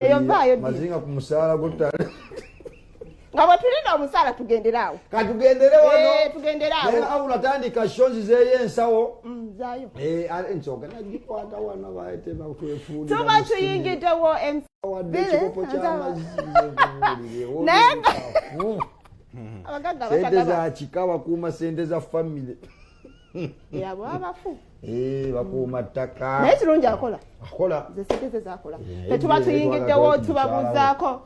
Eyo mpayo mazinga ku musala gutale. Ngabo tulina omusala tugenderawo. Katugendere wano. Tugenderawo. Naye abula tandika shonzi zeye ensawo. Zayo. Ensoga nagikwata wana baite bakwefuudi. Tuba tuyingiddewo Chikopo chamazi. Sente za chikawa kuma sente za family. Yabo abafu. Bakuma ttaka. Naye kirungi akola. Akola. Ze sente zakola. Tetuba tuyingiddewo tubabuuzaako.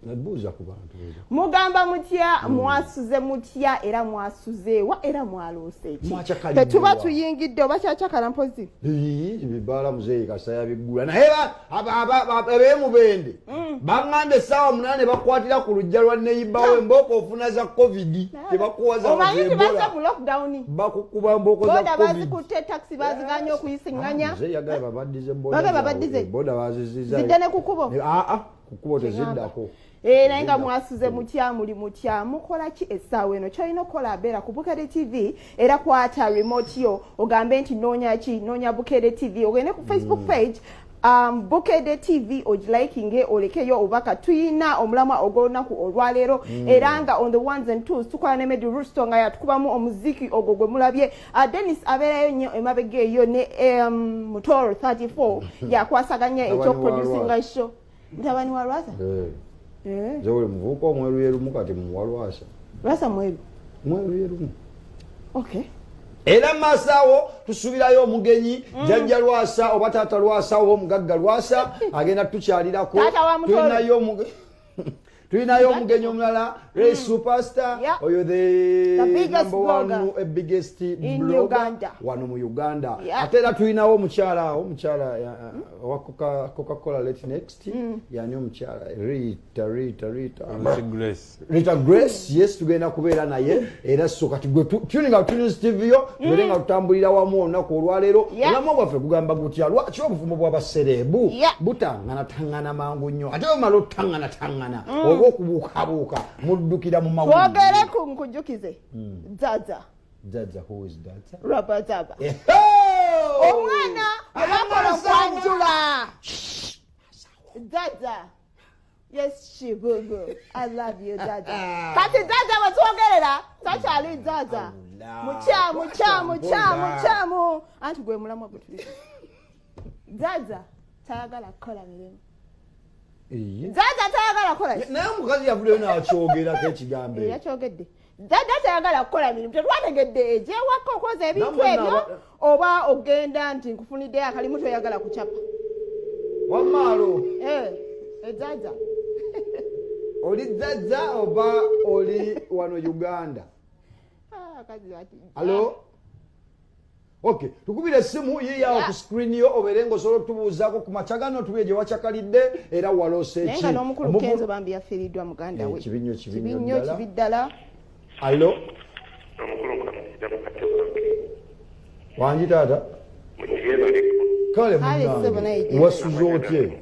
Nabuuza ku bantu. Mugamba mutya, mwasuze mutya era mwasuzeewa era mwaloose ki. Tetuba tuyingidde oba kyakyakala mpozi. Bibala muzeeyi kasaya bigula. Naye ab'emubende baŋŋambe essaawa 8 bakwatira ku lujja lwa neighbour Mboko ofuna za COVID. Tebakuwaza omanyi baza mu lockdown. Bakukuba Mboko za COVID. Boda bazikutte taxi baziganye okuyisiŋŋanya. Muzeeyi yagala babaddize boda. Babaddize. Boda baziziza. Zidde ne kukubo. Kukubo teziddako. Naye nga mwasuze mutya muli mutya mukola ki essaawa eno kyolina okukola abeera ku Wiikendi TV era kwata remote yo ogambe nti noonya ki noonya Wiikendi TV ogende ku Facebook page Wiikendi TV ogilikinge olekeyo obaka tuyina omulamwa ogw'olunaku olwaleero era nga on the ones and twos tukola ne Medi Rusto nga yatukubamu omuziki ogwo gwe mulabye Dennis abeerayo nnyo emabega eyo ne Mutoro 34 yakwasaganya ekyoproducinga show mutabani wa Lwaza. Zewe mvuko omweru yerumu kati muwalwasa. Lwasa mweru. Mweru yerumu. Okay. Era masawo tusubirayo omugenyi jajja Lwasa oba taata Lwasa oba omugagga Lwasa agenda tukyalirako. Tulinayo omugenyi omulala superstar oyo the number one biggest blogger wano mu Uganda. Ate era tulinawo omukyala Coca-Cola Let Next yani omukyala Rita Grace yes tugenda kubeera naye era so kati gwe tuninga tunis TV yo tuberenga tutambulira wamu olunaku olwaleero olamu gwaffe gugamba gutya lwaki obuvumo bw'abaserebu butangana mangu nnyo ate omala otangana okubuukabuuka muddukira mu mawulire. Twogere ku nkujukize. Zaza. Zaza, who is Zaza? Rubber Zaba. Omwana abakola kwanjula. Zaza. Yes, she boo. I love you, Zaza. Kati Zaza batwogerera takyali Zaza. Muchamu. Anti gwe mulamu gutuli. Zaza tayagala kola mirimu. Zaza tayagala kola. Naye omukazi yavuleyo n'akyogerako ekigambo. Yakyogedde. Zaza tayagala kukola mirimu. Tetwategedde eje waka okoza ebintu ebyo oba ogenda nti nkufunidde akalimu toyagala kucapa. Wamaalo. Zaza. Oli Zaza oba oli wano Uganda? Kazi wati. Hello? Okay, tukubira simu yiyawo ku screen yo oberengo solo tubuuzako ku machagano tubiye gye wachakalidde era walose ki. Nenga n'omukulu Kenzo bambi yafiiriddwa muganda we. Kibinyo kibiddala. Hello? Wanji taata? Kale munange. Wasuze otye?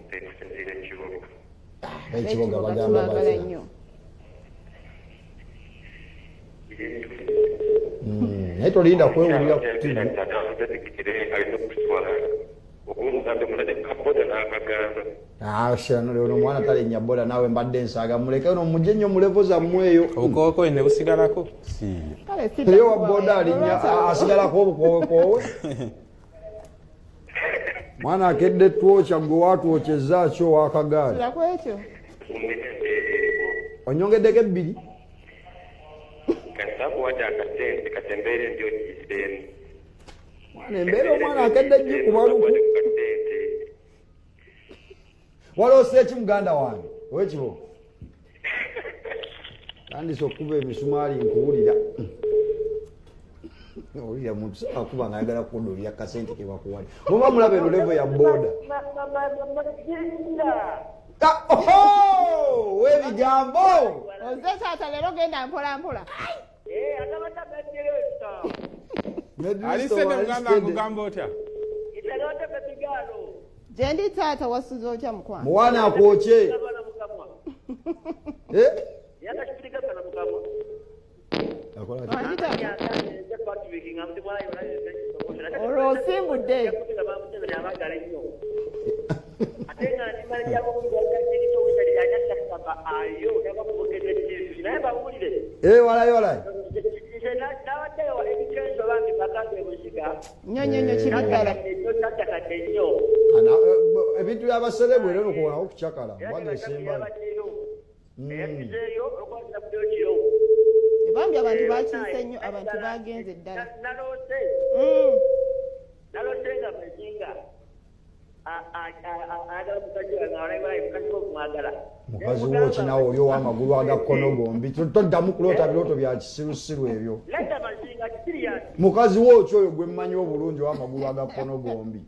Ekiboga bagamba batya. Naye tolinda kwewulira ku TV. Shano leo mwana talinnya boda nawe mbadde nsaaga muleke ono mujje nnyo mulevo zammwe eyo. Obukowe ne busigalako? Si. Eyo wa boda alinnya asigalako obukowe. Mwana akedde twocha gwe watwocheza kyo wakagaali. Kirako ekyo. Onyongeddeko ebbiri. Katembere ndio jiseni. Embeera omwana akedde gikubaluku. Walose eki muganda wange owekibo tandise okuba emisumaali nkuwulira owulira muntu akuba nga ayagala kudulira kasente kebakuwali muba mulaba eno levo ya boda webigambo oze taata leero genda mpola. Alise ne muganda nkugamba otya? Jendi taata wasuze otya mukwano? Mwana akwokye. Olwo osimbudde. Atenga ni mali yako ngakati to wizali anyasha kamba ayo yaba kubukete TV. Naba ulile. Wala. Nawatewa ebikenzo bambi bakambe musika. Nyonyo kiragala. Ebintu by'abaserebu era okukola okukyakala. Bwana esemba. Bambi abantu bakiise nnyo abantu bagenze ddala. Nalotenga mejinga. Mukazi wo kinawo oyo w'amagulu agakkono gombi toddamu kuloota birooto bya kisirusiru ebyo. Mukazi wo ki oyo gwe mmanyi obulungi ow'amagulu agakkono gombi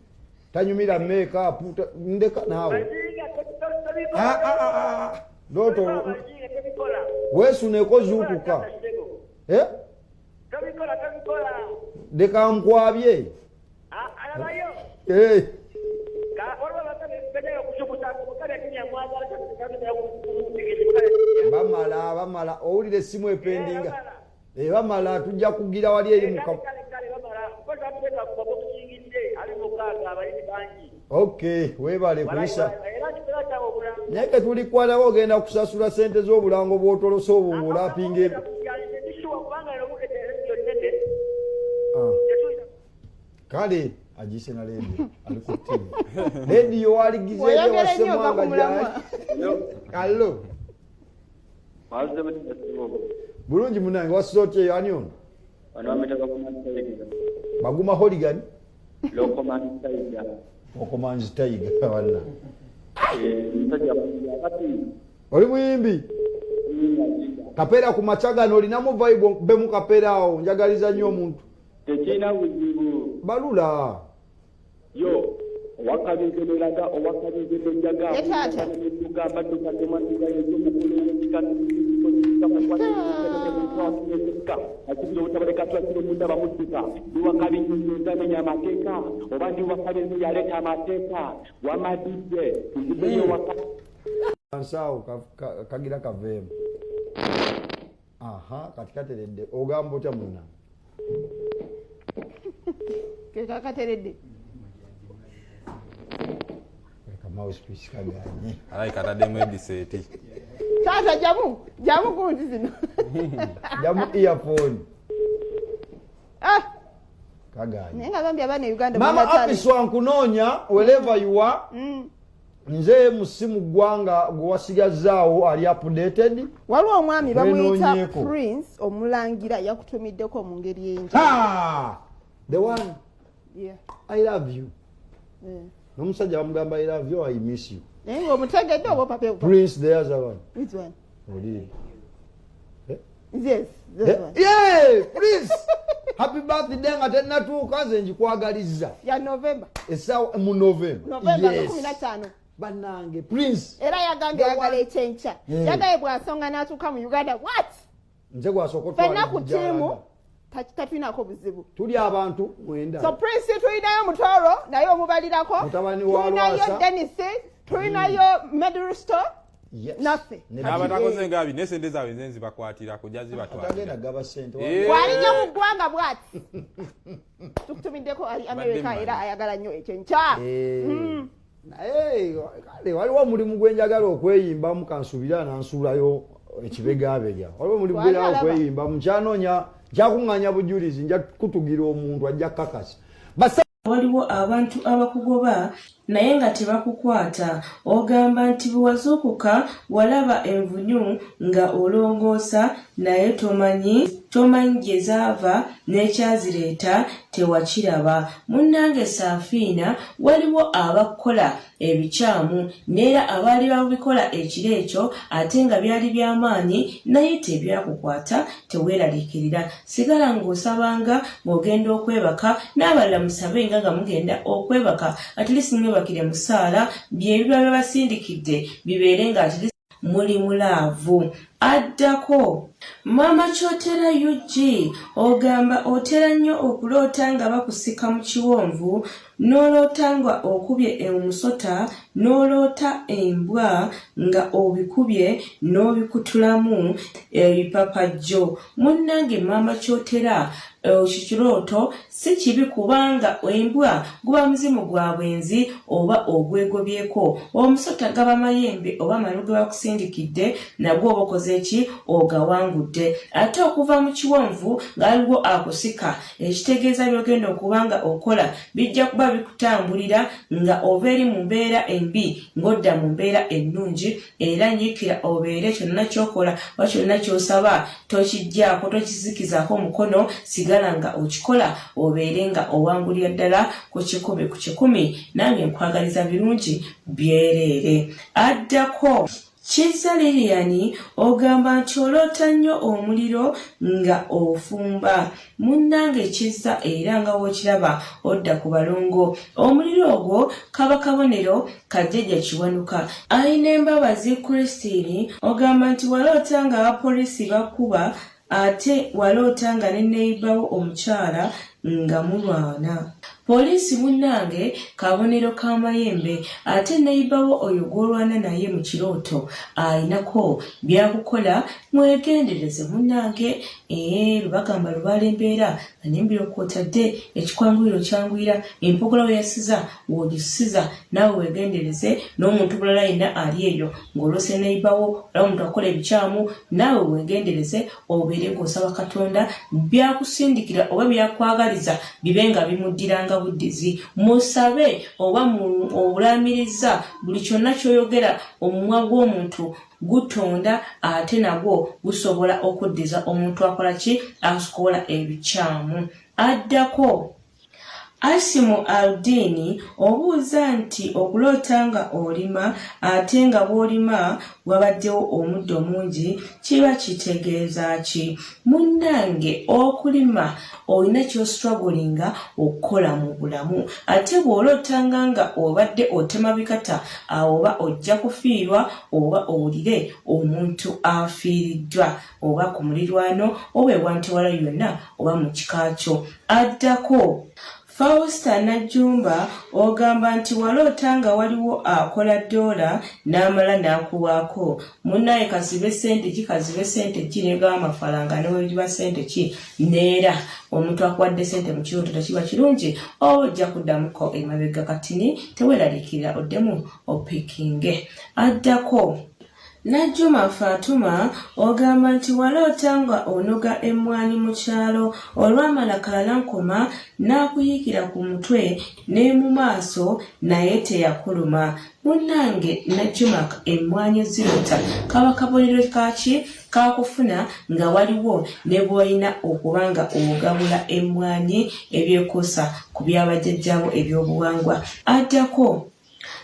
tanyumira make-up ndeka naawe looto weesuneko zuukuka leka nkwabye bamala owulire essimu ependinga bamala tujja kugira wali eri muka okay weebale kuyisa naye ke tulikwatawo ogenda kusasula sente z'obulango bw'otolosa obulapinga kale ajise na redio alikutima redio aligize ndio wasemanga jai allo bulungi munange wasote anion wanametaka kumanza baguma hooligan lokomanzi taiga wana mtaja wakati oli muyimbi kapera ku machagano olinamu vibe be mu kapera awo njagaliza nnyo omuntu tekina buzibu balula yo wakabizeleraga owakabizelenjaga kugamba tukatematiga yezomukulu akibira obutabaleka twakire munda bamutuka niwakabinyunyuzamenya amateeka oba ndiwakabizi yaleta amateeka wamadidde tuzibeyo ansaawo kagira kaveemu katikateredde ogamba otya muna kakateredde mouthpiece kaganye katademu ebiseti sasa jamu kundi zino jamu earphone kaganye nenga bambi abana Uganda mama apis wankunoonya wherever you are nze musimu gwanga gwasigazzaawo ali updated waliwo omwami bamuyita Prince omulangira yakutumiddeko mu ngeri y'enjawulo the one I love you nomusajja bamugamba I love you I miss you naye ng'omutegedde oba pape Prince the other one which one oli yes this one Prince happy birthday nga tennatuuka nze njikwagalizza ya November essaawa mu November 15 bannange Prince era yagambye ayagala ekyenkya yagaye bw'asonga n'atuuka mu Uganda what nze gwasooka fenna ku ttiimu tatulinaako buzibu tuli abantu mwenda so Prince tulinayo Mutoro naye omubalirako tulinayo Dennis tulinayo Medristo naffe n'abatakoze ngaabi n'esente zaabwe nzenzi bakwatirako jazzi batwagenda gaba sente walinnya mu ggwanga bwati tukutumiddeko ali America era ayagala nnyo ekyenkya naye kale waliwo omulimu gwenjagala okweyimbamu kansubira nansuulayo ekibegabega waliwo omulimu gwenjagala okweyimbamu kyanoonya kyakuŋŋanya bujulizi nja kutugira omuntu ajja kakasa waliwo abantu abakugoba naye nga tebakukwata ogamba nti bwewazuukuka walaba envunyu nga olongoosa naye tomanyi gye zaava n'ekyazireeta tewakiraba munnange Saafiina waliwo abakola ebikyamu neera abaali babikola ekiro ekyo ate nga byali by'amaanyi naye tebyakukwata teweeraliikirira sigala ng'osabanga ng'ogenda okwebaka n'abalala musabe nga mugenda okwebaka atilisi mwebakire musaala bye biba byabasindikidde bibeere nga atilisi muli mulaavu Addako Mama Kyotera UG ogamba otera nnyo okuloota nga bakusika mu kiwonvu n'oloota nga okubye omusota n'oloota embwa nga obikubye n'obikutulamu ebipapajjo. Munnange Mama Kyotera ekirooto si kibi kubanga embwa guba muzimu gwa bwenzi oba ogwegobyeko, omusota gaba mayembe oba maluge bakusindikidde nagwo oba okoze eki ogawangudde. Ate okuva mu kiwonvu ng'aliwo akusika ekitegeeza byogenda okubanga okola bijja kuba bikutambulira nga ova eri mu mbeera embi ng'odda mu mbeera ennungi, era nyiikira obeere kyonna kyokola oba kyonna kyosaba tokijjaako tokizikizaako mukono, sigala nga okikola obeere nga owangulira ddala ku 10/10. Nange nkwagaliza birungi byereere. Addako Kiza Lilian ogamba nti oloota nnyo omuliro nga ofumba. Munnange Kiza era nga wokiraba odda ku balongo. Omuliro ogwo kaba kabonero kajjajja Kiwanuka. Ayina embabazi Christine ogamba nti waloota nga abapoliisi bakuba ate waloota nga ne neighbour omukyala nga mulwana. Poliisi munnange kabonero k'amayembe ate neighbour oyo gw'olwana naye mu kirooto ayinako byakukola. Mwegendereze munnange, bagamba lubaala embeera anembiro kwotadde ekikwanguyiro kyanguyira empogola we yasiza wogisiza naawe wegendereze n'omuntu bulala ayina ali eyo ng'olose neighbour olaba omuntu akola ebikyamu naawe wegendereze obeere ng'osaba Katonda byakusindikira oba byakwagaliza bibe nga bimuddiranga buddizi. Musabe oba obulamiriza buli kyonna kyoyogera omumwa gw'omuntu gutonda ate nagwo gusobola okuddiza omuntu akola ki akola ebikyamu. Addako Asimu Aldini obuuza nti okuloota nga olima ate nga bw'olima wabaddewo omuddo mungi kiba kitegeeza ki? Munnange okulima olina kyostrugglinga okukola mu bulamu, ate bw'olootanga nga obadde otema bikata oba ojja kufiirwa oba owulire omuntu afiiriddwa oba ku mulirwano oba ewantiwala yonna oba mu kika kyo. Addako Fausta Najjumba ogamba nti waloota nga waliwo akola ddoola n'amala n'akuwaako. Munnaye kazibe sente ki negaba amafaranga neweliba sente ki neera omuntu akuwadde sente mu kirooto tekiba kirungi oba ojja kuddamuko emabega katini teweeraliikirira oddemu opikinge. Addako Najjuma Fatuma ogamba nti waloota nga onoga emmwanyi mu kyalo olwamala kalalankoma n'akuyiikira ku mutwe ne mu maaso naye teyakuluma. Munnange Najjuma emmwanyi zirota kaba kabonero kaki kakufuna nga waliwo ne bw'olina okuba nga ogabula emmwanyi ebyekuusa ku byabajjajjabo ebyobuwangwa. Addako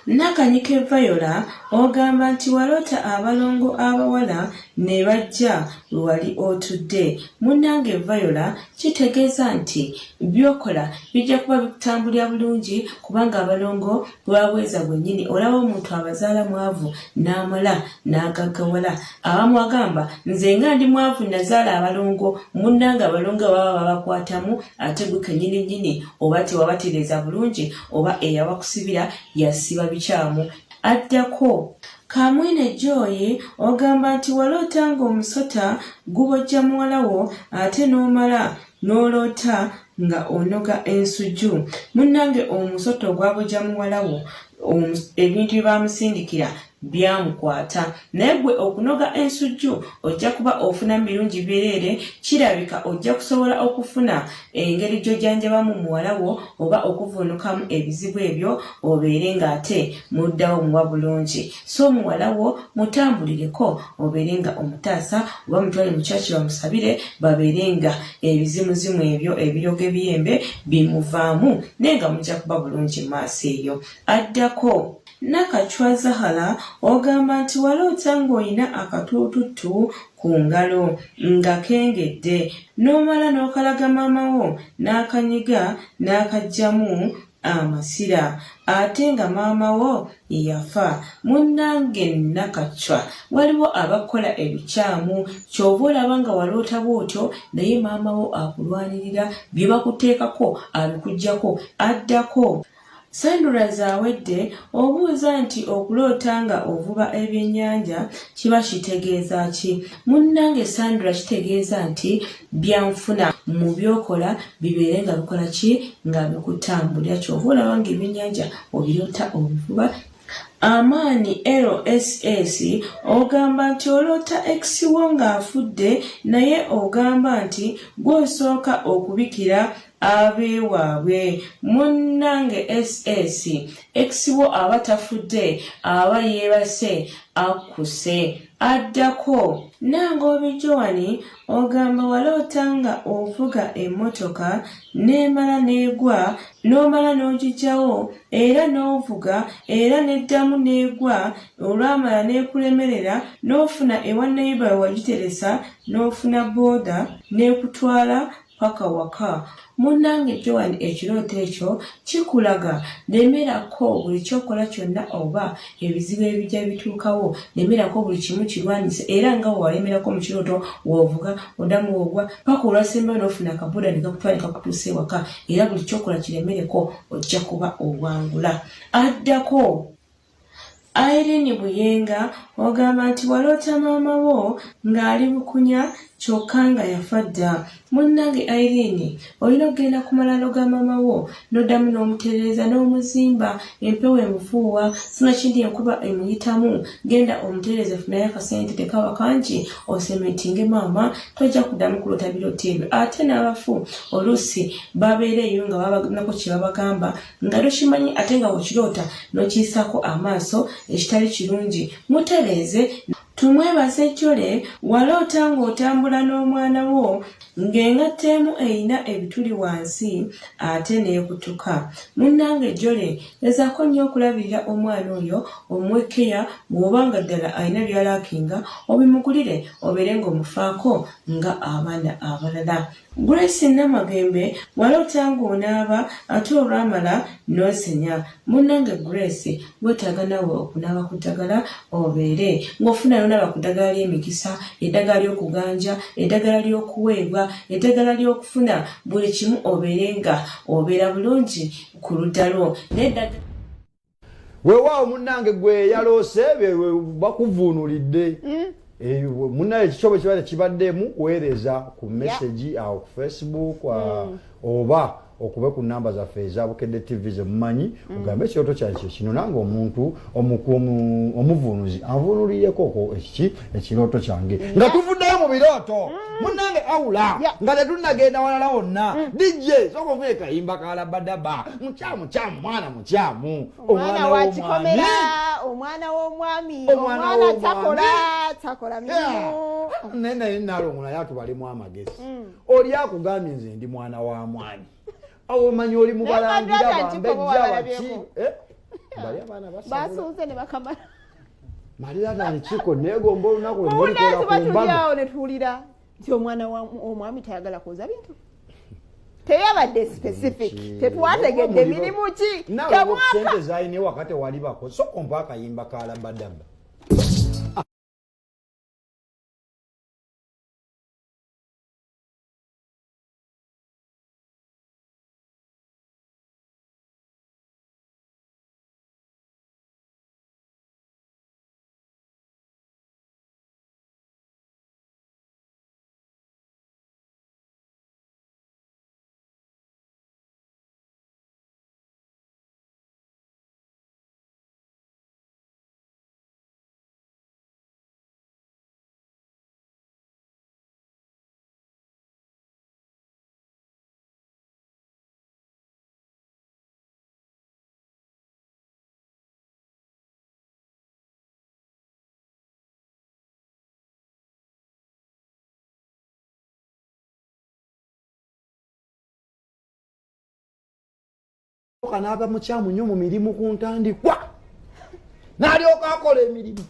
Nakanyike Viola ogamba nti waloota abalongo abawala ne bajja lwali otudde. Munnange Viola kitegeeza nti byokola bijja kuba bikutambulira bulungi kubanga abalongo bwabweza gwennyini olaba omuntu abazaala mwavu n'amala n'agaggawala. Abamu agamba nze nga ndi mwavu nazaala abalongo, munnange abalongo baba babakwatamu ate gwe kennyini oba tewabatereeza bulungi oba eyabakusibira yasiba bikyamu. Addako Kamwine Joy ogamba nti waloota nga omusota gubojja muwalawo ate n'omala n'oloota nga onoga ensujju. Munnange omusota ogwabojja muwalawo ebintu bye bamusindikira byamukwata naye gwe okunoga ensujju ojja kuba ofuna birungi byereere. Kirabika ojja kusobola okufuna engeri gy'ojjanjabamu muwalawo oba okuvuunukamu ebizibu ebyo obeere ng'ate muddawo muwa bulungi. So muwalawo mutambulireko obeere nga omutaasa oba mutwale mu kyaki bamusabire babeere nga ebizimuzimu ebyo ebiroga ebiyembe bimuvaamu naye nga mujja kuba bulungi maaso eyo. Addako Nakachwa Zahara ogamba nti waloota ng'olina akatuututtu ku ngalo nga kengedde n'omala n'okalaga maamawo n'akanyiga n'akajjamu amasira ate nga maama wo yafa. Munnange nakacwa waliwo abakola ebikyamu kyova olaba nga waloota bwotyo naye maama wo akulwanirira bye bakuteekako abikuggyako addako. Sandura zaawedde obuuza nti okuloota nga ovuba ebyennyanja kiba kitegeeza ki? Munnange Sandura kitegeeza nti byanfuna mu byokola bibeere nga bikola ki? Nga bikutambulira. Kyova olaba nga ebyennyanja obiroota obivuba. Amaani LSS ogamba nti oloota ex wo ng'afudde naye ogamba nti gw'osooka okubikira abeewaabwe. Munnange SS ex wo aba tafudde aba yeebase akkuse addako. Nange Joani ogamba waloota nga ovuga emmotoka n'emala n'egwa n'omala n'ogijjawo era n'ovuga era n'eddamu n'egwa olwamala n'ekulemerera n'ofuna ewa neighbor wagiteresa n'ofuna booda n'ekutwala paka waka. Munnange Joan ekirooto ekyo kikulaga lemerako buli kyokola kyonna oba ebizibu ebijja bituukawo lemerako buli kimu kirwanise era nga walemerako mu kirooto woovuga oddamu woogwa paka olwasembayo n'ofuna akabuda ne kakutwala ne kakutuusa ewaka era buli kyokola kiremereko ojja kuba owangula. Addako Irene Buyenga ogamba nti waloota maama wo ng'ali bukunya kyokka nga yafa dda. Munnange Irene olina okugenda ku malalo ga maama wo n'oddamu n'omutereeza n'omuzimba empewo emufuuwa sina kindi enkuba emuyitamu genda omutereeza funayo akasente tekawa kangi osementinge maama tojja kuddamu kuloota birooto ebyo. Ate n'abafu oluusi babeera eyo nga babanako kye babagamba nga tokimanyi ate nga wekiroota n'okiyisaako amaaso ekitali kirungi. Mutereeze tumwebaze Jole waloota ng'otambula n'omwana wo ng'engatteemu eyina ebituli wansi ate n'ekutuka. Munnange Jole gezaako nnyo okulabirira omwana oyo omwekkeya bw'obanga ddala alina byalaakinga obimugulire obeere ng'omufaako nga abaana abalala. Grace Namagembe waloota ng'onaaba ate olwamala n'osenya. Munnange Grace weetaaga nawe okunaaba ku ddagala obeere ng'ofuna n'onaaba ku ddagala ly'emikisa, eddagala ly'okuganja, eddagala ly'okuweebwa, eddagala ly'okufuna buli kimu obeere nga obeera bulungi ku ludda lwo. Weewaawo munnange gwe yaloose bakuvuunulidde. Munnaye ekitabo kibadde kibaddemu weereza ku message awo ku Facebook oba okube ku namba zaffe eza Bukedde TV ze mumanyi ogambe ekyoto kyange kino nange omuntu omuvuunuzi anvuunulireko ekirooto kyange nga tuvuddeyo mu birooto munnange awula nga tetunnagenda walala wonna DJ soko nfuye kayimba kalabadaba mukyamu mwana mukyamu omwana wa kikomera omwana w'omwami omwana takola mirimu naye nalongo naye atubalimu amagezi oli akugambye nze ndi mwana wa mwani awo omanyi oli mubalangira bambejja baki bali abaana basuuze ne bakamala malira nanikiko negomba olunaku lwemulikola kumbaga netuwulira nti omwana omwami tayagala kuuza bintu teyabadde specific tetwategedde mirimu ki nawe sente zaine wakati wali bako so kompa akayimba kalabadaba kanaba mukyamu nnyo mu mirimu ku ntandikwa n'alyoka akola emirimu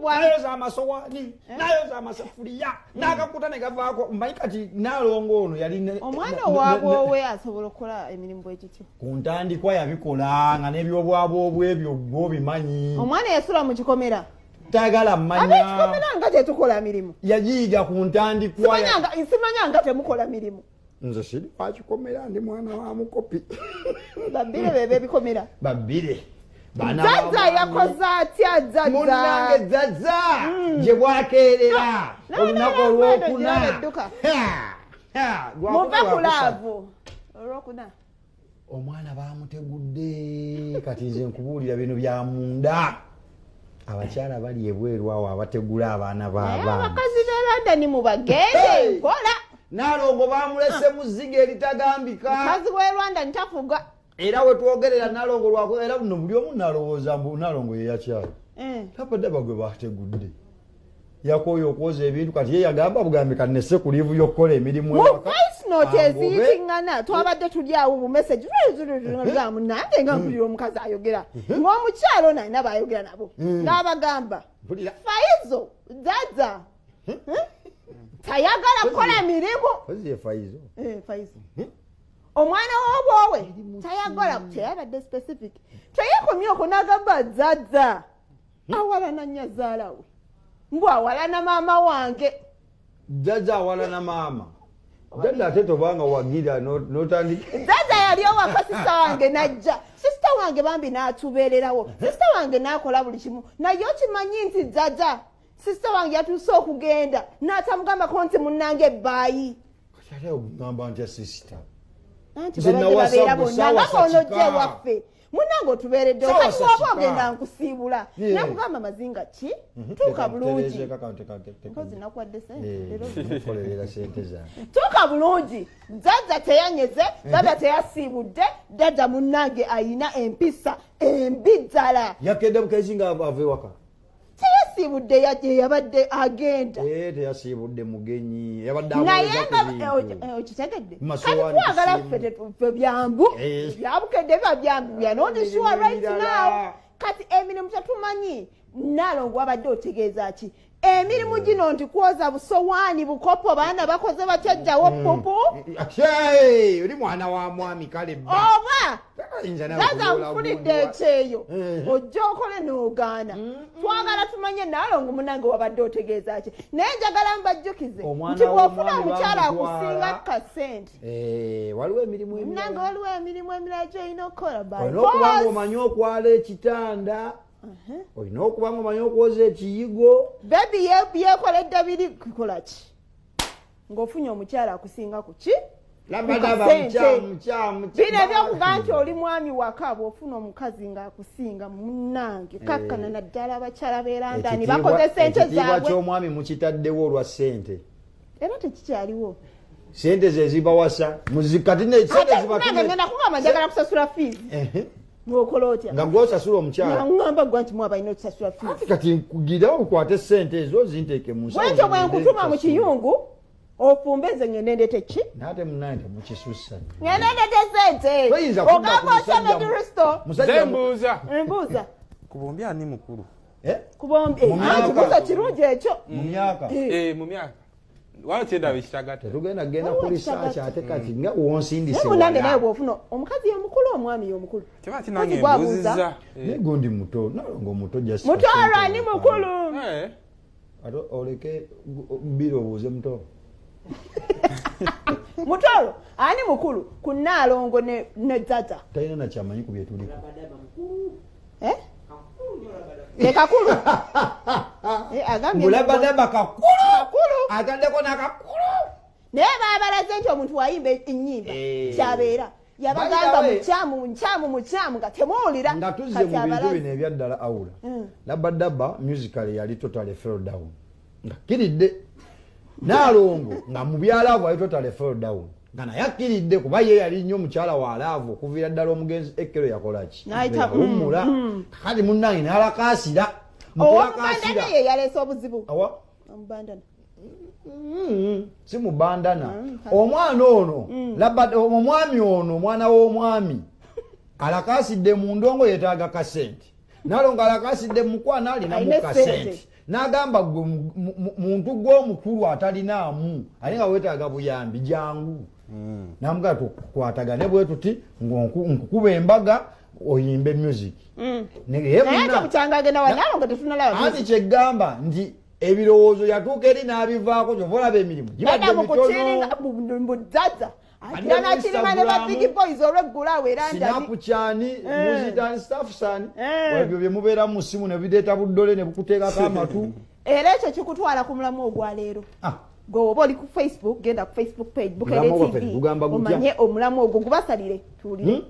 nayoza amasowaani nayoza amasafuliya n'akakuta ne gavaako mmanyi kati naalongo ono yali omwana owaabwe asobola okukola emirimu bwekityo ku ntandikwa yabikola nga n'ebyobwabwe ebyo bwobimanyi omwana yasula mu kikomera tayagala mmanya abekikomera nga tetukola mirimu yagiyiga ku ntandikwa simanya nga temukola mirimu nze siri wakikomera ndi mwana wa mukopi babbire bebe ebikomera babbire Zaza yakoze atya zaza munange zaza gye bwakeerera olunaku olwokuna muve ku laavu olwokuna omwana bamutegudde kati nze nkubuulira bino bya munda abakyala bali ebweru awo abategula abaana abakazi be London mubagende nkola naalongo bamulese mu zziga eritagambika mukazi w'e London tafuga era we twogerera nalongo lwako era buno buli omu nalowooza mbu nalongo ye yakyala tapadaba gwe bategudde yakoyo okwoza ebintu kati ye yagamba bugambi kanese ku liivu y'okukola emirimu voice note eziyitingana twabadde tuli awo bu message gamu nange nga mpulira omukazi ayogera ng'omukyalo nalina bayogera nabo n'abagamba Faizo zaza tayagala kukola mirimu Faizo omwana w'obwowe tayagala teyabadde specific teyekomye okwo n'agamba zaza awalana nnyazaala we mbw awalana maama wange zaza awalana maama dada ate tobanga wagira n'otandika zaza yali owaka sisita wange najja sisita wange bambi n'atubeererawo sisita wange n'akola buli kimu naye okimanyi nti zaza sisita wange yatuuse okugenda n'atamugambako nti munnange ebbaayi kati ogamba ntya sisita anti bababeera bonna nga konojje waffe munange otubeeredde kati woba ogenda nkusiibula nakugamba mazinga ki tuuka bulungi mpozi nakwadde sente tuuka bulungi zaza teyanyeze dada teyasiibudde dada munnange ayina empisa embi ddala yakedde bukezi nga ava ewaka teyasiibudde yabadde agenda teyasiibudde mugenyi naye nga okitegedde kati twagala ffe byambu byabukedde biba byambu byanondishuwa right now kati emirimu tetumanyi naalongo wabadde otegeeza ki emirimu gino nti kwoza busowaani bukopo baana bakoze batyajjawo pupu oli mwana wa mwami kale oba zaza nfunidde ekyeyo ojja okole n'ogaana twagala tumanye naalongo munange wabadde otegeeza ki naye njagala mbajjukize nti bw'ofuna omukyala akusinga kasente waliwo emirimu munange waliwo emirimu emirala gy'olina okukola olina okuba nga omanyi okwala ekitanda olina okuba nga omanyi okwoza ekiyigo bebi yeekoledde biri kukola ki ng'ofunye omukyala akusinga ku ki bino ebyokugaa nti oli mwami waka bw'ofuna omukazi ng'akusinga munnange kakkana naddala abakyala beerandani bakoze sente zaabwe ekitiibwa ky'omwami mukitaddewo olwa sente era tekikyaliwo sente ze zibawasa kati ngenda kugamba njagala kusasula fiizi ng'okola otya nga gw'osasula omukyala ngamba gwa nti mwaba alina okusasula fiizi kati nkugirawo okwate sente ezo zinteeke mu nsawo bwentyo bwe nkutuma mu kiyungu ofumbe nze ngende ndete ki naate munange temukisussa ngende ndete sente ogamba otya mediristo mbuuza kubombi ani mukulu kubombi kibuuza kirungi ekyo mu myaka mu myaka wakyendaba ekitagata tetugenda kugenda ku risaaki ate kati nga wonsindise munange naye bw'ofuna omukazi yomukulu omwami yomukulu tebati nange mbuuziza naye gundi muto nalongo muto muto alwani mukulu ate oleke bbiri obuuze muto mutolo ani mukulu ku naalongo ne zaza talina nakyamanyi ku byetuliko kakulu mulabadaba kakulu agaddeko nakakulu naye baabalaze nti omuntu wayimba ennyimba kyabeera yabagamba mukyamu nga temuwulira nga tuzze mu bintu bino ebyaddala awula labadaba musical yali totally fell down nga kiridde naalongo nga mu byalaavu ali totally fell down nga naye akkiridde kuba ye yali nnyo omukyala waalaavu okuviira ddala omugenzi ekkero yakolaki awummula kati munnange n'alakaasira omubandana ye yaleese obuzibu awa omubandana si mubandana omwana ono omwami ono omwana w'omwami alakaasidde mu ndongo yeetaaga kasente Nalongo alakasidde mukwana alina mukasente. N'agamba muntu gw'omukulu atalinaamu alinga weetaaga buyambi jangu. Namuga tukwatagane bwe tuti nkukuba embaga oyimbe music. Naye mukyangage na wanalongo tefunalayo. Ati kyegamba ndi ebirowoozo yatuuka eri n'abivaako gy'ovolaba emirimu. Gibadde mitono. Mudzaza. Akirana kirima ne ba Big Boys olweggula awo era ndani. Sinapu kyani, muzitani staff sani. Webyo bye mubeera mu simu ne bideeta buddole ne bukuteekako amatu. Era ekyo kikutwala ku mulamu ogwa leero. Go oba oli ku Facebook, genda ku Facebook page Bukeede TV. Omanye omulamu ogwo gubasalire tuwulire.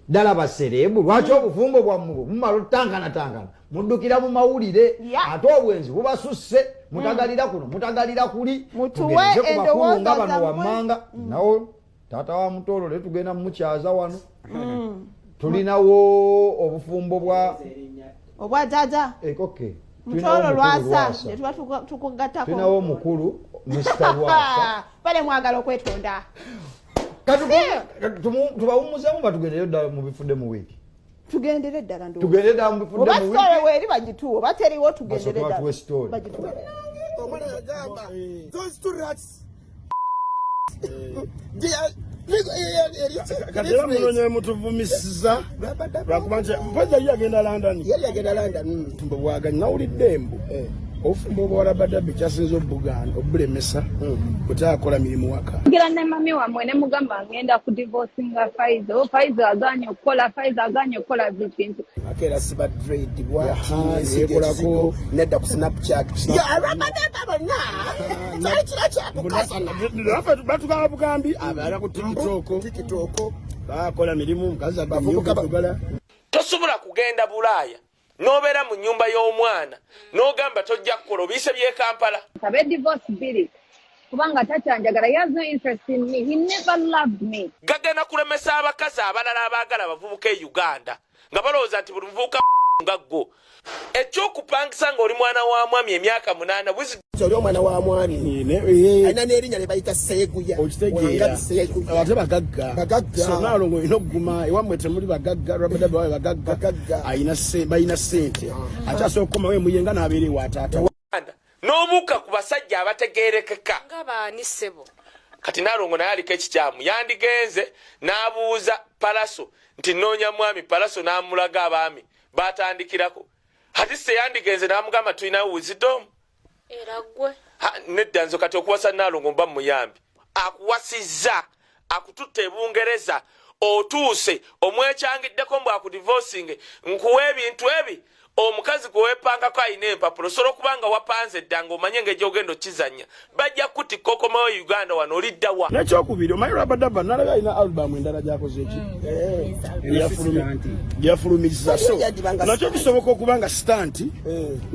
Ddala baserebu lwaki obufumbo bwammwe mumala otutankana muddukira mu mawulire ate obwenzi bubasusse mutagalira kuno mutagalira kuli mutuwe endowooza nga bano wammanga nawo taata wa Mutolole tugenda mukyaza wano tulinawo obufumbo obwa jaja okay Mutolo Lwasa tuba tukugatako tulinawo mukulu Mr. Lwasa pale mwagala okwetonda tubawumuzemu batugendere ddala mu bifudde mu wiiki tugendere ddala ndo tugendere ddala mu bifudde mu wiiki oba weeri bagituwa bateriwo tugendere ddala bagituwa omwana yagamba those two rats katera munonye mutuvumisiza lwakuba nti mpozza yagenda London mbu bwaganya nawulidde embu ofumbo obwalabadde kyasinza obulemesa bwetaakola mirimu waka ngira ne mami wamwe ne mugamba ngenda ku divorcinga Faizo aganye okukola bintu akera siba trade bwayekolako nedda ku Snapchat batugaba bugambi abala ku TikTok bakola mirimu mukazi abavugala tosobola kugenda Bulaaya nobeera mu nyumba y'omwana n'ogamba tojja kukola obiise by'e Kampala abe divorce biri kubanga tatanjagala he has no interest in me, he never loved me. Gagana kulemesa abakazi abalala abaagala abavubuka e Uganda nga balowooza nti buli muvubuka nga ggo ekyokupangisa ng'oli mwana wa mwami emyaka 8 oli omwana wa mwami alina n'erinnya lye bayita Seeguya okitegeera ate bagagga so naalongo olina okuguma ewammwe temuli bagagga lwabadde bawe bagagga balina ssente ate asobola okukomawo emuyenga n'abeera ewa taata n'obuuka ku basajja abategeerekeka nga baani ssebo kati naalongo naye aliko ekikyamu yandigenze n'abuuza Palaso nti noonya mwami Palaso n'amulaga abaami batandikirako ati se yandigenze n'amugamba tulinawo wisdom era gwe nedda nzo kati okuwasa naalongo mba muyambi akuwasizza akututte ebungereza otuuse omwekyangiddeko mbu akudivorcing nkuwa ebintu ebi omukazi gwe weepangako ayina empapulo osobola okubanga wapanze eddanga omanye ng'egyogenda okizannya bajja kutikka okomawo Uganda wano olidda wa n'ekyokubiri omanyi Rabadaba nalaba alina alubamu endala gyakoze eki gyafulumiriza so nakyo kisoboka okuba nga sitanti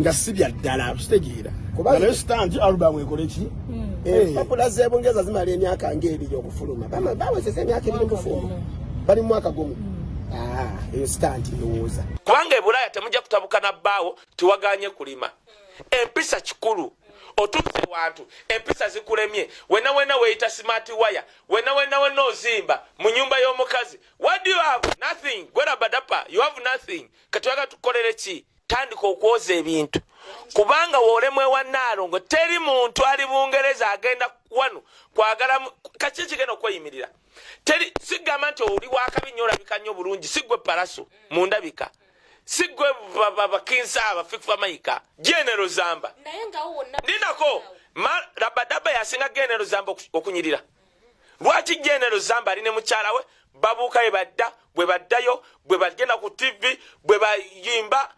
nga si bya ddala kitegeera naye sitanti alubamu ekola eki empapula z'ebungereza zimala emyaka ng'ebiri okufuluma bawezesa emyaka ebiri mufuluma bali mu mwaka gumu eyo sitanti ndowooza kubanga ebulaaya temujja kutabuka na bbaawo tiwaganye kulima empisa kikulu otutse wantu empisa zikulemye wena weeyita smart wire wena ozimba mu nyumba y'omukazi what do you have nothing gwera badapa you have nothing kati waga tukolere ki tandika okwoza ebintu kubanga wolemwe wa Naalongo teri muntu ali Bungereza agenda wano kwagala kaki kigenda okweyimirira teri sigamba nti oli wakabi olabika nnyo bulungi sigwe Palaso mundabika sigwe bakinsa abafifa mayika General Zamba naye nga wonna ndinako Rabadaba yasinga General Zamba okunyirira lwaki General Zamba ali ne mukyala we babuuka bwe baddayo bwe bagenda ku TV bwe bayimba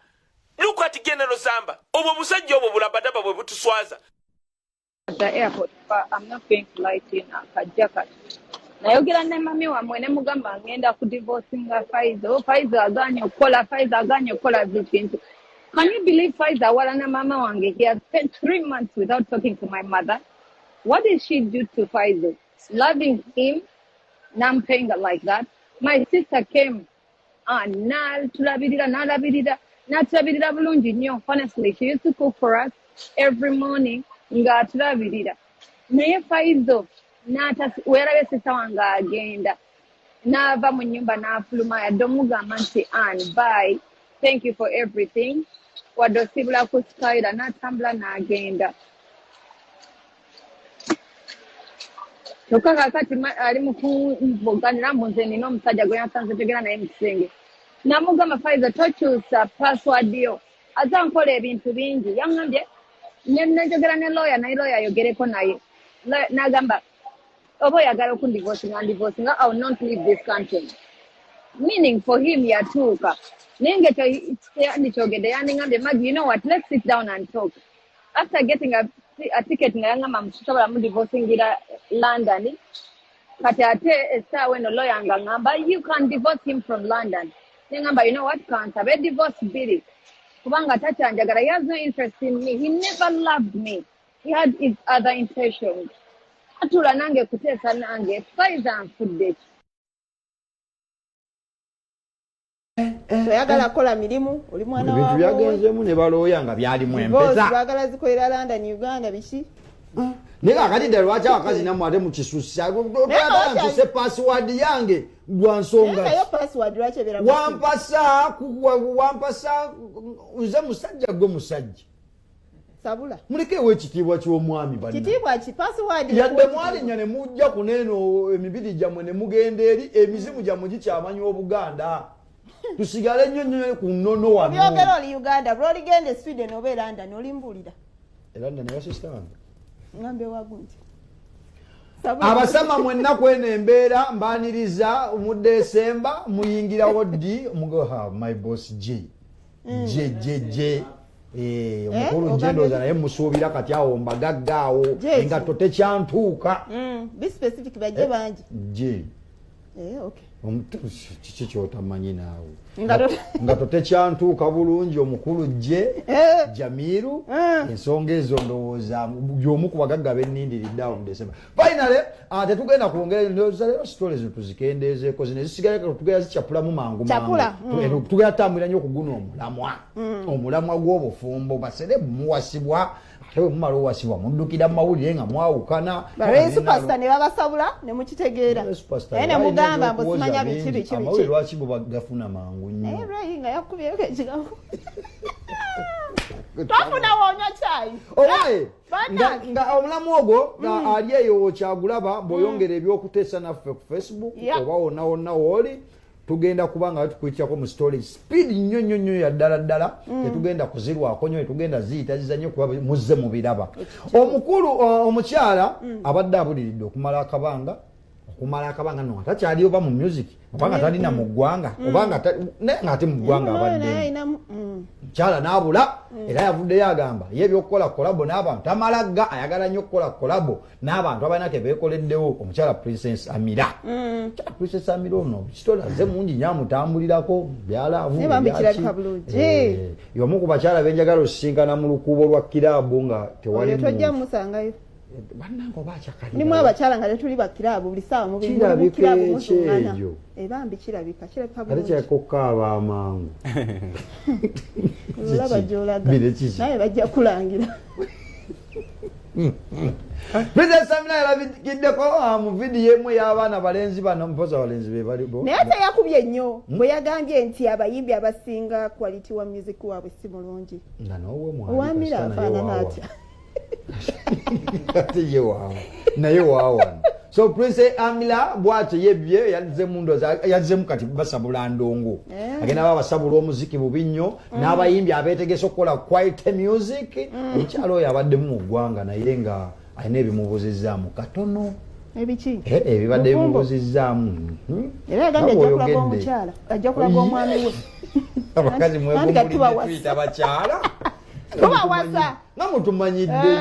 look at General Zamba obwo musajja obwo Rabadaba bwe butuswaza At the airport, but I'm not going to lie to you now, Kajaka. Nayogera ne mami wamwe ne mugamba ngenda ku divorcinga Faizo aganye okukola bintu. Can you believe Faizo wala na mama wange? He has spent 3 months without talking to my mother. What did she do to Faizo? Loving him, nam paying like that. My sister came and natulabirira bulungi nnyo. Honestly, she used to cook for us every morning. Nga tulabirira naye Faizo weerabe sisa wange agenda n'ava mu nnyumba n'afuluma yadde omugamba nti bye thank you for everything. Wadosibula kuskaida natambula n'agenda. Kyokka kakati ali mu kuvuganira mu nze nina omusajja gwe yasanze tegera naye mu kisenge. Namugamba Faiza tokyusa password yo. Azankola ebintu bingi. Yangambye nenjogera ne lawyer naye lawyer ayogereko naye. N'agamba oba oyagala okundivorcinga ndivorcinga, I will not leave this country. Meaning for him yatuuka. Naye ngekyogedde yandingambye Maggie, you know what, let's sit down and talk. After getting a ticket nga yangamba musobola mudivorcingira London, kati ate essaawa eno lawyer nga ngamba you can divorce him from London. Ngamba, you know what, can't have a divorce bill. Kubanga tachanjagala, he has no interest in me. He never loved me. He had his other intentions. Atula nange kuteesa nange Faiza nfudde. Oyagala kola mirimu oli mwana wa bintu byagenzemu ne balooya nga byali mu empeza. Bagala zikolera London Uganda biki? Nega akati dde lwaki abakazi namwe ate mukisusa ntuse password yange gwansonga nayo password lwaki ebera wampasa nze musajja gwe musajja sabula mulikewo ekitiibwa ky'omwami banna kitiibwa ki password yadde mwalinya ne mujja ku neeno emibiri gyammwe ne mugenda eri emizimu gyammwe gikyamanya Obuganda tusigale nnyo ku nnono wano byogera oli Uganda bw'oligenda e Sweden oba e London olimbulira London nayo sister wange ngambe wagunti abasama mwenna kwene embeera mbaniriza mu December muyingira wodi mugo my boss J omukulu njendoza naye musuubira kati awo mbagaggaawo engatto tekyantuuka be specific bajje bangi J okay kiki kyotamanyi naawe nga totekyantuuka bulungi omukulu gye Jamiru ensonga ezo ndowooza y'omu ku bagagga bennindiridde awo mu December. Finally tetugenda kwongera ndowooza leero sitole zo tuzikendeezeeko zino ezisigaye tugenda zikyapulamu mangu tugenda tambulira nnyo okuguna omulamwa gw'obufumbo baserebu muwasibwa ate bwe mumala owasibwa muddukira mu mawulire nga mwawukana superstar ne babasabula ne mukitegeera naye ne mugamba mbu simanya biki amawulire lwaki bo bagafuna mangu nnyo nga yakubyeko ekigambo twafuna woonywa cyayi nga omulamu ogwo ali eyo kyagulaba bw'oyongera ebyokuteesa naffe ku Facebook oba wonna wonna wooli tugenda kubanga tukuyitirako mu story speed nnyo ya ddala tetugenda kuzirwako nnyo tetugenda ziyita zizanye kuba muzze mu biraba. Omukulu omukyala abadde abuliridde okumala akabanga no takyali oba mu music obanga talina mu ggwanga obanga ng'ate mu ggwanga abadde mukyala n'abula era yavuddeyo agamba ye ebyokukola kolabo n'abantu amalagga ayagala nnyo okukola kolabo n'abantu abalina beekoleddewo omukyala Princess Amira Princess Amira ono kitolaze mungi nnyo amutambulirako byalaavu y'omu ku bakyala benjagala osisinkana mu lukuubo lwa kiraabu nga tewali tojja musangayo bannange oba akyakali nimu abakyala nga tetuli bakiraabu buli ssaawa mu kiraabu musungana ebambi kirabika ate kyakokaaba amangu olaba gy'olaga naye bajja kulangira Princess Amina yalabikiddeko mu vidiyo emu y'abaana balenzi bano mpoza balenzi be balibo naye ate yakubye nnyo bwe yagambye nti abayimbi abasinga quality wa music waabwe si mulungi nga n'owe owamira afaanana atya naye waawana so Princess Amila bwatyo yebye yazemu kati basabula ndongo agenda babasabula omuziki bubi nnyo n'abayimbi abeetegese okukola quiet music omukyalo oyo abaddemu mu ggwanga naye nga alina ebimubuuzizzaamu katono ebiki ebibadde bimubuuzizzaamu era yagambye ajja kulaga omukyala ajja kulaga omwami we abakazi mwebumulidetuyita bakyala tubawasa nga mutumanyidde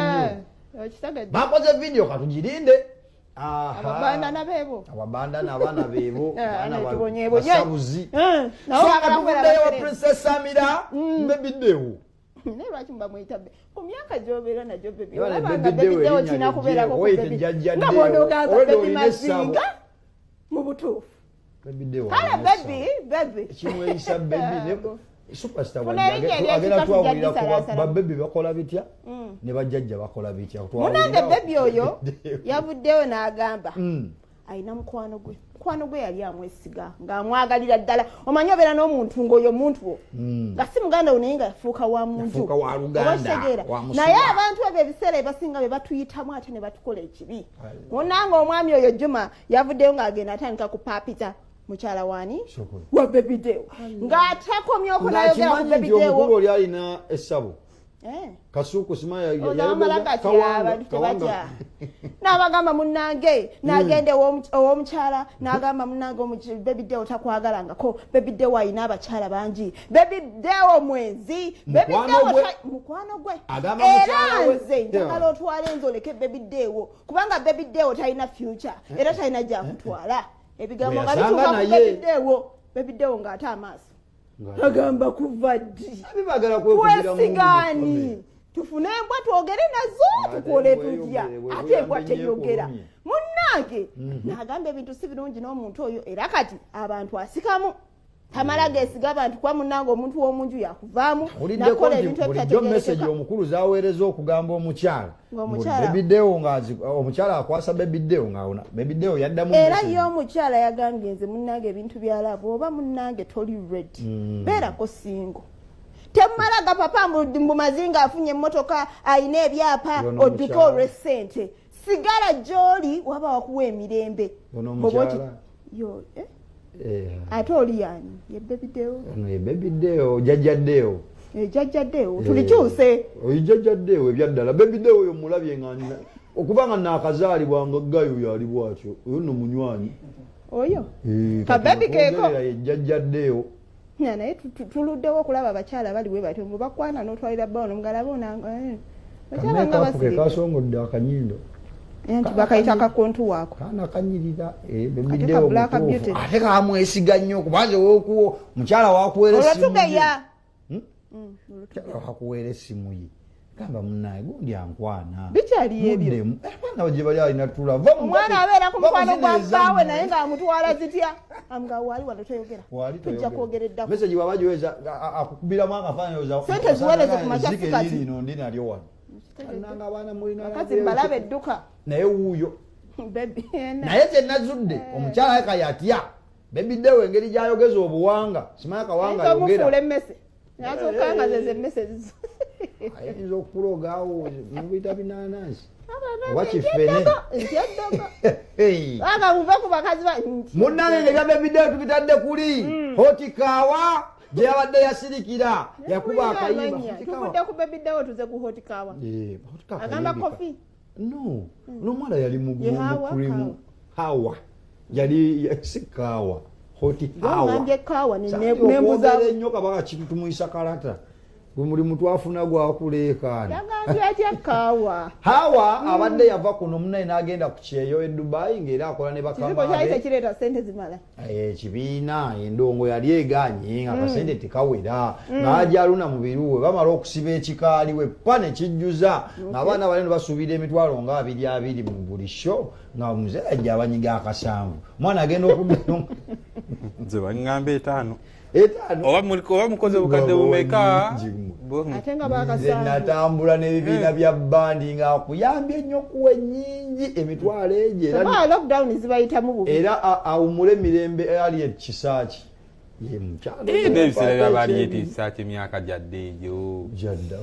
nnyo bakoze vidiyo katugirinde ababandana beebo ababandana abaana beebo basabuzi so katuvuddeyo Princess Amira mbebiddewo naye lwaki mubamwyita ku myaka gy'obeera najyo bebi olabanga bebiddewo kirina kubeerako nga bw'onogamba bebi mazinga mu butuufu kale bebi ekimweyisa bebi superstar agenda twawulira kuba babebi bakola bitya ne bajjajja bakola bitya munange bebi oyo yavuddeyo n'agamba alina mukwano gwe mukwano gwe yali amwesiga ng'amwagalira ddala omanyi obeera n'omuntu ng'oyo muntu wo nga si muganda wo naye nga yafuuka wa muntu obategeera naye abantu ebyo ebiseera ebasinga be batuyitamu ate ne batukola ekibi wonnanga omwami oyo Juma yavuddeyo ng'agenda atandika kupaapita mukyala wani wa bebideo ng'atakomyoko nayogera ku bebideo oli alina essabo kasuku simaya n'abagamba munnange n'agende ow'omukyala n'agamba munnange bebideo takwagalangako bebideo ayina abakyala bangi bebideo mwezi mukwano gwe era nze njagala otwala enzi oleke bebideo kubanga bebideo talina future era talina gyakutwala ebigambo nga bituuka ku bebideo ng'ate amaaso agamba kuva ddi twesigani tufune embwa twogere nazo tukole tutya ate embwa teyogera munnange n'agamba ebintu si birungi n'omuntu oyo era kati abantu asikamu tamala geesiga abantu kuba munnange omuntu w'omunju yakuvaamu nakola ebintu bulijjo message omukulu zaweereza okugamba omukyala bebideo omukyala akwasa bebideo ngaona bebideo yaddamu era ye omukyala yagambye nze munnange ebintu byalabo oba munnange toli ready beerako singo temumalaga papa mbumazinga afunye emmotoka ayina ebyapa odduke olwe ssente sigala gy'oli waba wakuwa emirembe ate oli yani yebebideo jajjaddeo jajjaddeo tulikyuse jajjaddeo ebyaddala bebideo oyo mulabye nga okubanga naakazaalibwa nga gayo yali bwatyo oyo nno munywanyi oyo kabebi keeko jajjaddeo naye tuluddewo okulaba abakyala bali bwe batyo mubakwana n'otwalira bbaawo nomugala boonakasongodde akanyindo nti bakayita kakontu waako kana kanyirira bebideo ate kamwesiga nnyo kubanze wokuwo mukyala wakuweera wakuweera essimu ye gamba munnaye gundi ankwana bikyali ebyo abaana gye bali alina tulava omwana abeera ku mukwano gwa bbaawe naye ng'amutwala zitya amuga waali wano toyogera tujja kwogera eddako meseji waba giweza akukubiramu akafaananyi sente ziwereze ku makyafukati lino ndi nalyo wano nanga abaana mulina akazi mbalaba edduka naye wuuyo naye kyenazudde omukyala kayatya bebiddewo engeri gyayogeza obuwanga simanyi akawanga ayogera emmese nasokanga zeze emmese ayinza okulogaawo mubiyita binanansi oba kifene aga muve ku bakazi munnange ngebya bebiddewo tubitadde kuli hotikaawa gye yabadde yasirikira yakuba akayimba tuvudde ku bebiddewo tuze ku hotikaawa agamba kofi no n'omwana yali mukurimu hawa yali sikaawa hotikaawa ennyo kabaka kintu tumuyisa kalata gwe mulimu twafuna gwakuleekaana hawa abadde yava kuno munaye n'agenda ku kyeyo e Dubai ng'era akola ne bakamaabekibiina endongo yali eganye nga kasente tekawera n'ajaluna mu biruwe bamala okusiba ekikaaliwe pa ne kijjuza ng'abaana balino basuubira emitwalo nga 22 mu buli sho nga muzeeyi ajja abanyiga akasanvu omwana agenda okuddayo nze baŋŋamba 5 oba mukoze bukadde bumeka nze natambula n'ebibiina bya bandi ng'akuyambye ennyo kuwa ennyingi emitwalo egyo era awumule emirembe Harriet Kisaaki ye n'ebiseera byabali yetiisaaki emyaka gyadde egyo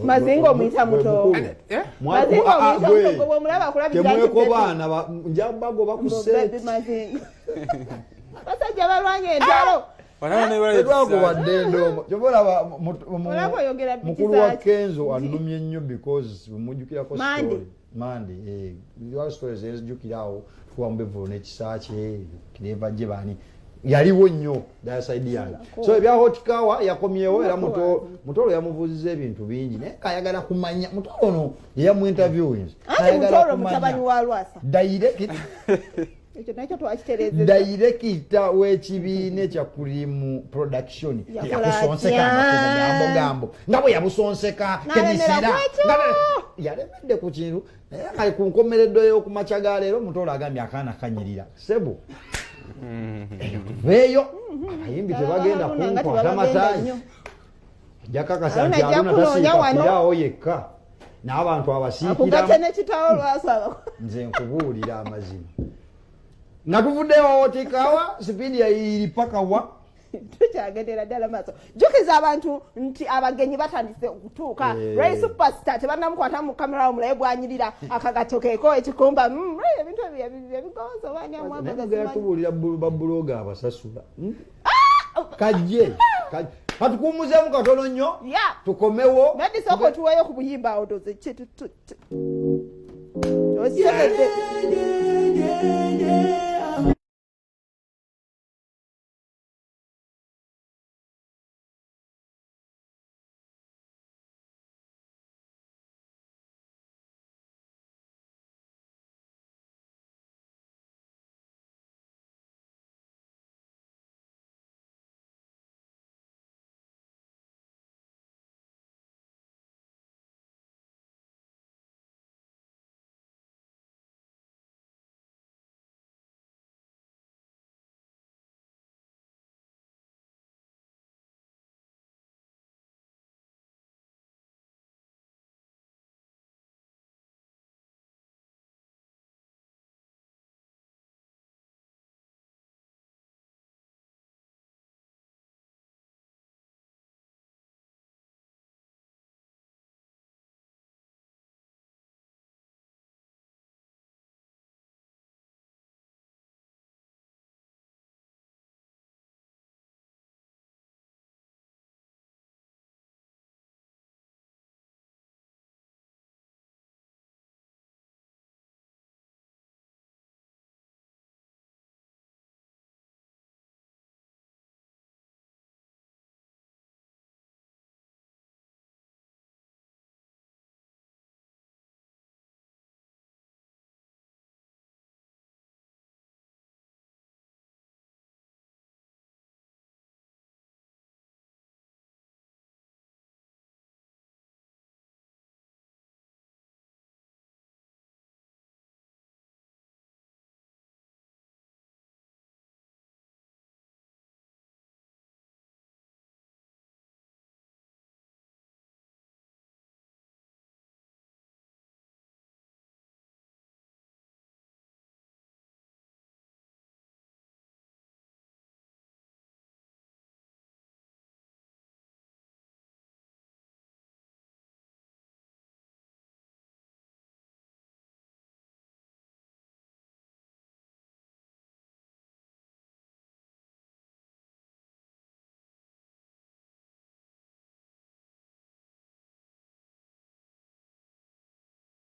mazinga omuyita muto temweko baana njabago bakuseeti basajja balwanya entalo tetwakuwadde endongo kyobalaba mukulu wa Kenzo annumye nnyo because mujjukirako story mandi stories ezijjukirawo tuwamba evvulo n'ekisaaki kireva gye bani yaliwo nnyo dayasaidi yange so ebya hotikawa yakomyewo era mutolo yamubuuziza ebintu bingi naye kayagala kumanya mutolo ono yeyamu interviewings ayagala kumanya dairekita w'ekibiina ekya Kurimu Production yakusonseka gambo nga bwe yabusonseka kenisira yalemedde ku kintu naye kali ku nkomereddo y'okumakya ga leero mutolo agambye akaana kanyirira sebo veeyo abayimbi tebagenda kunkwata mataayi jakakasa nti aluna tasiikakirawo yekka n'abantu abasiikiramu nze nkubuulira amazima Natuvuddeyo otikawa speed ya ilipaka wa tukyagendera ddala maaso jjukiza abantu nti abagenyi batandise okutuuka Ray Superstar tebannamukwata mu kamera omulaye bwanyirira akagato keeko ekikumba ebintu ebigonzo banyamuagatubuulira babuloga abasasula kajje katukuumuzemu katono nnyo tukomewo nadisoko tuweyo ku buyimba awo doze kyetututte